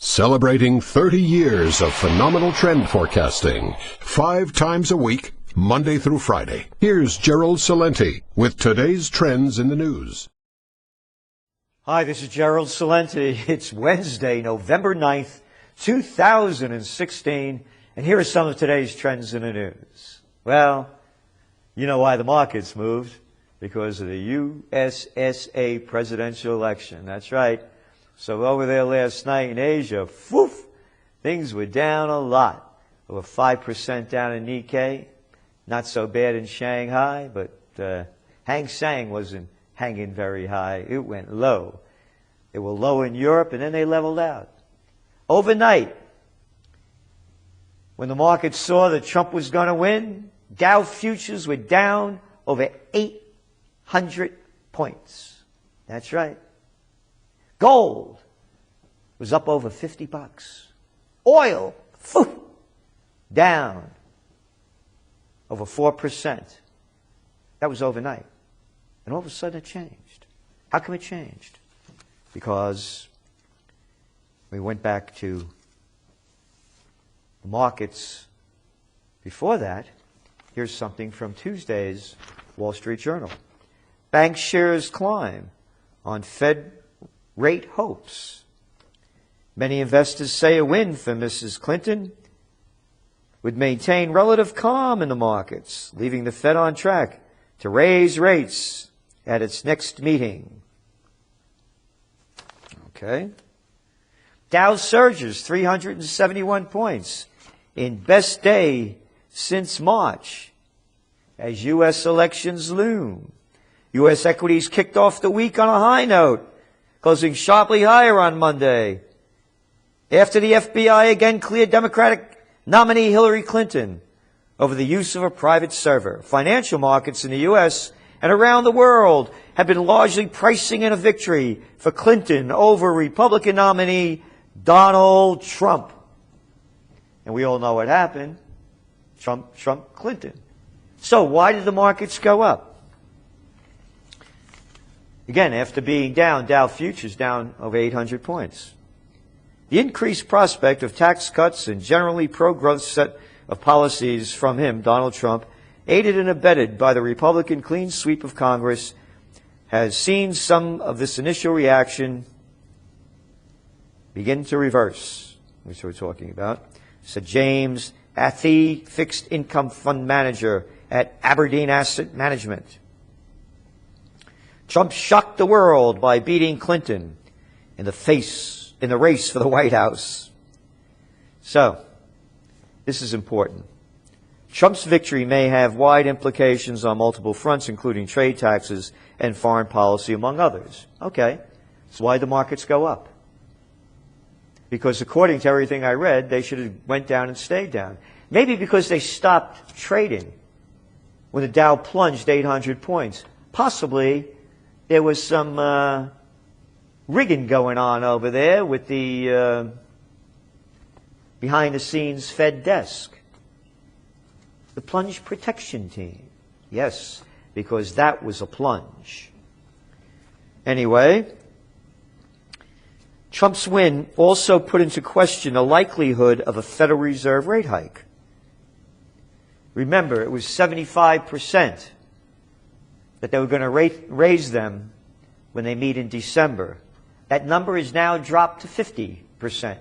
Celebrating 30 years of phenomenal trend forecasting, 5 times a week, Monday through Friday. Here's Gerald Celente with today's trends in the news. Hi, this is Gerald Celente. It's Wednesday, November 9th, 2016, and here are some of today's trends in the news. Well, you know why the markets moved. Because of the USSA presidential election. That's right. So over there last night in Asia, woof, things were down a lot. Over 5% down in Nikkei. Not so bad in Shanghai, but Hang Seng wasn't hanging very high. It went low. They were low in Europe, and then they leveled out. Overnight, when the market saw that Trump was going to win, Dow futures were down over 800 points. That's right. Gold was up over $50. Oil, down over 4%. That was overnight. And all of a sudden it changed. How come it changed? Because we went back to the markets before that. Here's something from Tuesday's Wall Street Journal. Bank shares climb on Fed rate hopes. Many investors say a win for Mrs. Clinton would maintain relative calm in the markets, leaving the Fed on track to raise rates at its next meeting. Okay. Dow surges 371 points in best day since March as U.S. elections loom. U.S. equities kicked off the week on a high note, closing sharply higher on Monday, after the FBI again cleared Democratic nominee Hillary Clinton over the use of a private server. Financial markets in the U.S. and around the world have been largely pricing in a victory for Clinton over Republican nominee Donald Trump. And we all know what happened. Trump, Clinton. So why did the markets go up? Again, after being down, Dow futures down over 800 points. The increased prospect of tax cuts and generally pro-growth set of policies from him, Donald Trump, aided and abetted by the Republican clean sweep of Congress, has seen some of this initial reaction begin to reverse, which we're talking about, said James Athey, fixed income fund manager at Aberdeen Asset Management. Trump shocked the world by beating Clinton in the race for the White House. So, this is important. Trump's victory may have wide implications on multiple fronts, including trade taxes and foreign policy, among others. Okay, so why the markets go up? Because according to everything I read, they should have went down and stayed down. Maybe because they stopped trading when the Dow plunged 800 points. Possibly there was some rigging going on over there with the behind-the-scenes Fed desk. The plunge protection team. Yes, because that was a plunge. Anyway, Trump's win also put into question the likelihood of a Federal Reserve rate hike. Remember, it was 75% that they were going to raise them when they meet in December. That number is now dropped to 50%.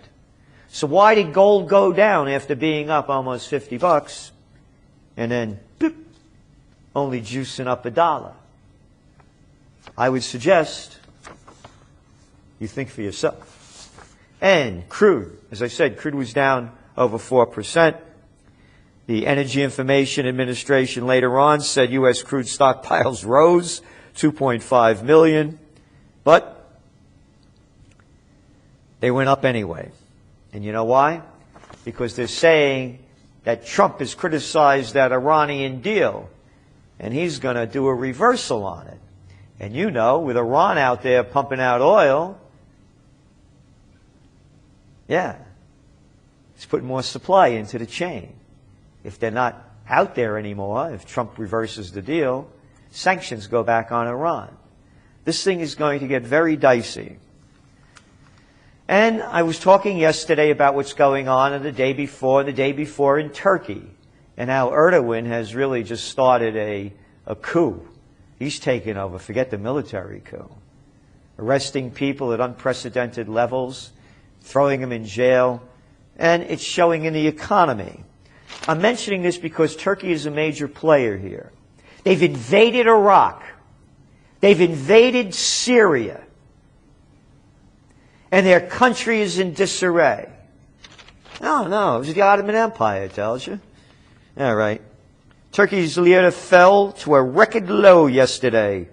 So why did gold go down after being up almost $50 and then boop, only juicing up $1? I would suggest you think for yourself. And crude, as I said, crude was down over 4%. The Energy Information Administration later on said U.S. crude stockpiles rose 2.5 million, but they went up anyway. And you know why? Because they're saying that Trump has criticized that Iranian deal, and he's going to do a reversal on it. And you know, with Iran out there pumping out oil, yeah, it's putting more supply into the chain. If they're not out there anymore, if Trump reverses the deal, sanctions go back on Iran. This thing is going to get very dicey. And I was talking yesterday about what's going on and the day before in Turkey. And how Erdogan has really just started a coup. He's taken over, forget the military coup. Arresting people at unprecedented levels, throwing them in jail, and it's showing in the economy. I'm mentioning this because Turkey is a major player here. They've invaded Iraq. They've invaded Syria. And their country is in disarray. No, it was the Ottoman Empire, it tells you. All right. Turkey's lira fell to a record low yesterday,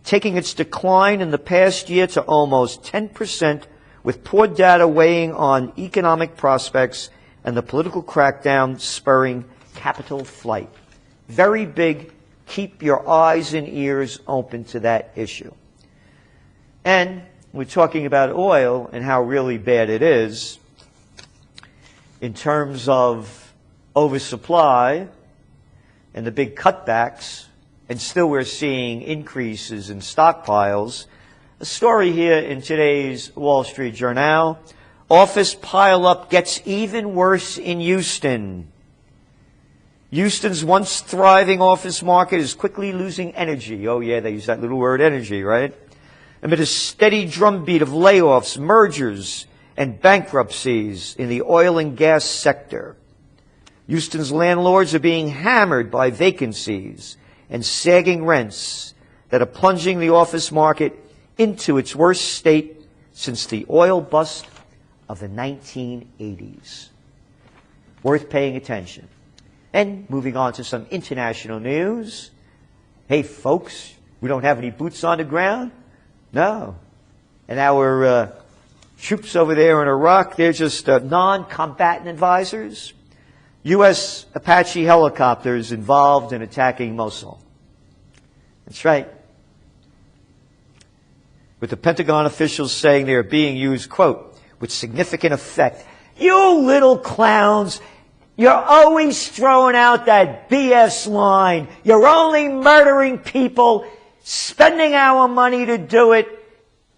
taking its decline in the past year to almost 10%, with poor data weighing on economic prospects and the political crackdown spurring capital flight. Very big. Keep your eyes and ears open to that issue. And we're talking about oil and how really bad it is in terms of oversupply and the big cutbacks, and still we're seeing increases in stockpiles. A story here in today's Wall Street Journal: office pileup gets even worse in Houston. Houston's once thriving office market is quickly losing energy. Oh yeah, they use that little word energy, right? Amid a steady drumbeat of layoffs, mergers, and bankruptcies in the oil and gas sector. Houston's landlords are being hammered by vacancies and sagging rents that are plunging the office market into its worst state since the oil bust of the 1980s. Worth paying attention. And moving on to some international news. Hey folks, we don't have any boots on the ground? No. And our troops over there in Iraq, they're just non-combatant advisors. U.S. Apache helicopters involved in attacking Mosul. That's right. With the Pentagon officials saying they are being used, quote, with significant effect. You little clowns, you're always throwing out that BS line. You're only murdering people, spending our money to do it,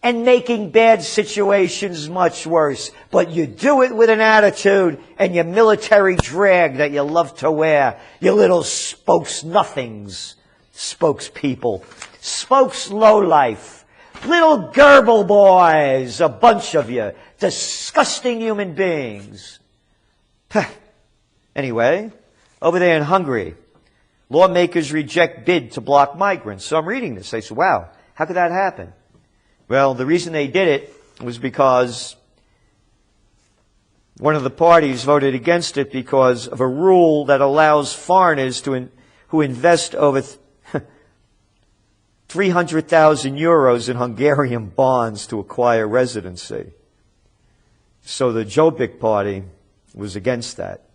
and making bad situations much worse. But you do it with an attitude and your military drag that you love to wear. You little spokes-nothings, spokespeople, spokes-lowlife, little gerbil boys, a bunch of you, disgusting human beings. Anyway, over there in Hungary, lawmakers reject bid to block migrants. So I'm reading this. I said, wow, how could that happen? Well, the reason they did it was because one of the parties voted against it because of a rule that allows foreigners who invest over 300,000 euros in Hungarian bonds to acquire residency. So the Jobbik party was against that.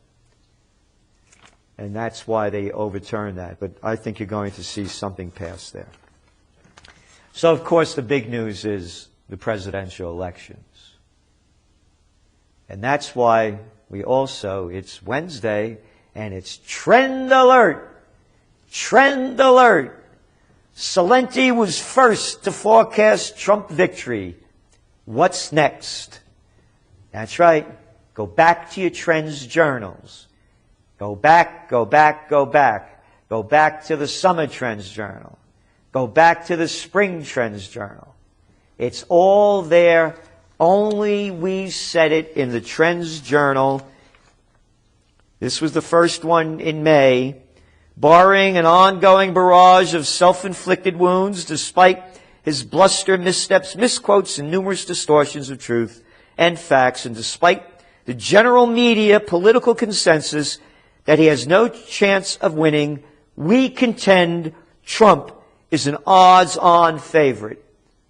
And that's why they overturned that. But I think you're going to see something pass there. So, of course, the big news is the presidential elections. And that's why it's Wednesday, and it's trend alert. Trend alert. Celente was first to forecast Trump victory. What's next? That's right. Go back to your trends journals. Go back. Go back to the Summer Trends Journal. Go back to the Spring Trends Journal. It's all there. Only we said it in the Trends Journal. This was the first one in May. Barring an ongoing barrage of self-inflicted wounds, despite his bluster, missteps, misquotes, and numerous distortions of truth and facts, and despite the general media political consensus that he has no chance of winning, we contend Trump is an odds-on favorite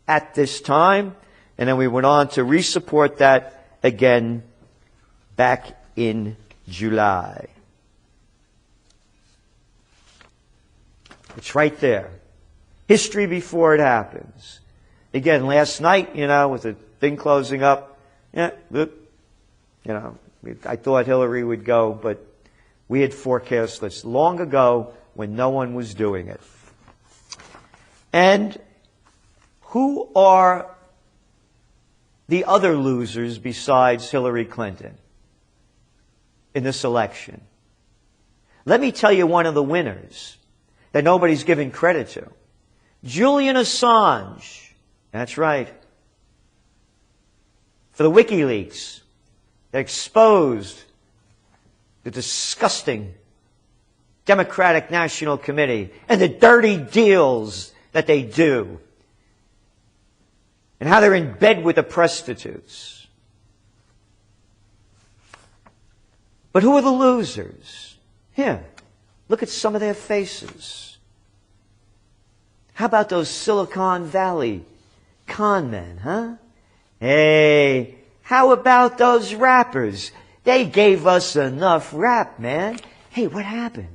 at this time. And then we went on to re-support that again back in July. It's right there. History before it happens. Again, last night, with the thing closing up, I thought Hillary would go, but we had forecast this long ago when no one was doing it. And who are the other losers besides Hillary Clinton in this election. Let me tell you one of the winners that nobody's given credit to. Julian Assange. That's right. For the WikiLeaks that exposed the disgusting Democratic National Committee and the dirty deals that they do, and how they're in bed with the prostitutes. But who are the losers? Here, look at some of their faces. How about those Silicon Valley con men, huh? Hey, how about those rappers? They gave us enough rap, man. Hey, what happened?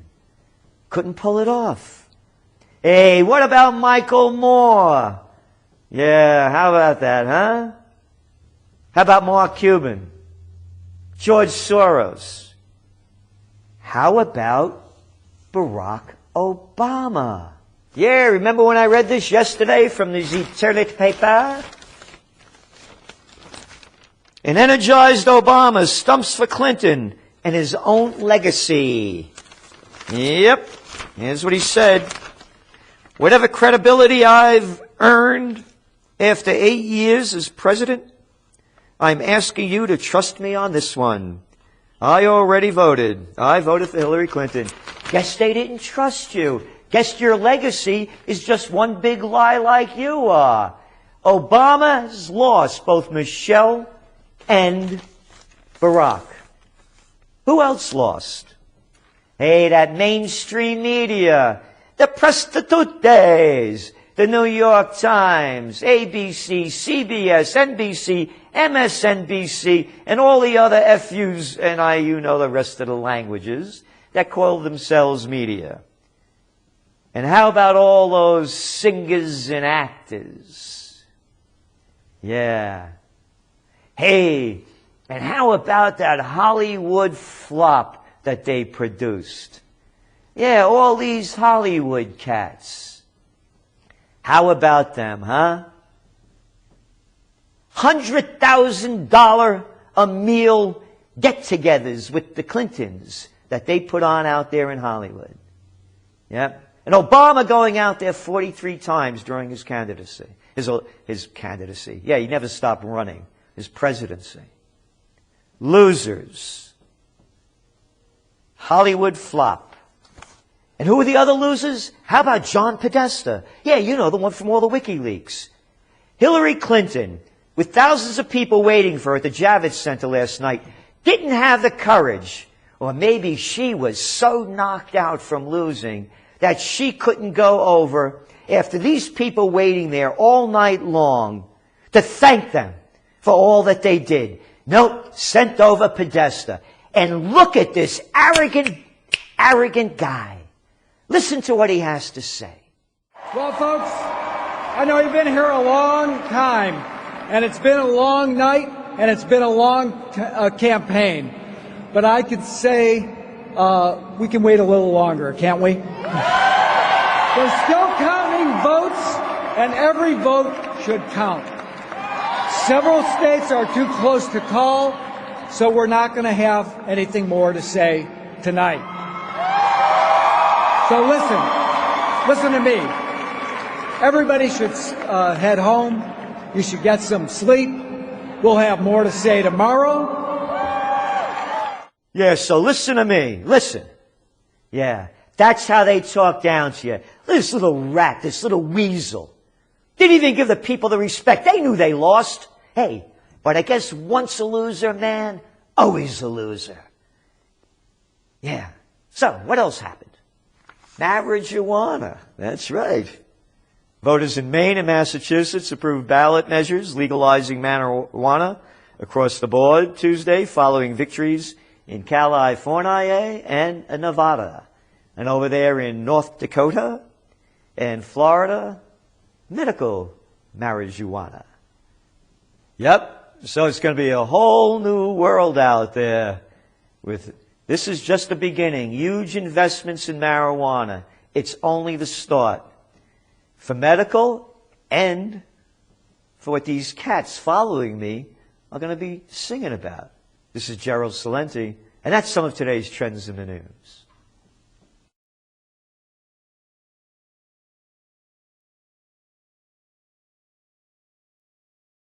Couldn't pull it off. Hey, what about Michael Moore? Yeah, how about that, huh? How about Mark Cuban? George Soros? How about Barack Obama? Yeah, remember when I read this yesterday from the Celente paper? An energized Obama stumps for Clinton and his own legacy. Yep, here's what he said. Whatever credibility I've earned after 8 years as president, I'm asking you to trust me on this one. I already voted. I voted for Hillary Clinton. Guess they didn't trust you. Guess your legacy is just one big lie like you are. Obama has lost both Michelle and Barack. Who else lost? Hey, that mainstream media, the prostitutes, the New York Times, ABC, CBS, NBC, MSNBC, and all the other FUs, and you know the rest of the languages that call themselves media. And how about all those singers and actors? Yeah. Hey, and how about that Hollywood flop that they produced? Yeah, all these Hollywood cats. How about them, huh? $100,000 a meal get-togethers with the Clintons that they put on out there in Hollywood. Yep. And Obama going out there 43 times during his candidacy. His candidacy. Yeah, he never stopped running. His presidency. Losers. Hollywood flop. And who are the other losers? How about John Podesta? Yeah, you know, the one from all the WikiLeaks. Hillary Clinton, with thousands of people waiting for her at the Javits Center last night, didn't have the courage, or maybe she was so knocked out from losing that she couldn't go over after these people waiting there all night long to thank them for all that they did. Nope, sent over Podesta. And look at this arrogant guy. Listen to what he has to say. Well, folks, I know you've been here a long time, and it's been a long night, and it's been a long campaign. But I could say we can wait a little longer, can't we? They're still counting votes, and every vote should count. Several states are too close to call, so we're not going to have anything more to say tonight. So listen to me. Everybody should head home. You should get some sleep. We'll have more to say tomorrow. Yeah, so listen to me. Listen. Yeah, that's how they talk down to you. This little rat, this little weasel. Didn't even give the people the respect. They knew they lost. Hey, but I guess once a loser, man, always a loser. Yeah. So, what else happened? Marijuana. That's right. Voters in Maine and Massachusetts approved ballot measures legalizing marijuana across the board Tuesday following victories in California and Nevada. And over there in North Dakota and Florida, medical marijuana. Yep. So it's going to be a whole new world out there. This is just the beginning. Huge investments in marijuana. It's only the start. For medical and for what these cats following me are going to be singing about. This is Gerald Celente, and that's some of today's trends in the news.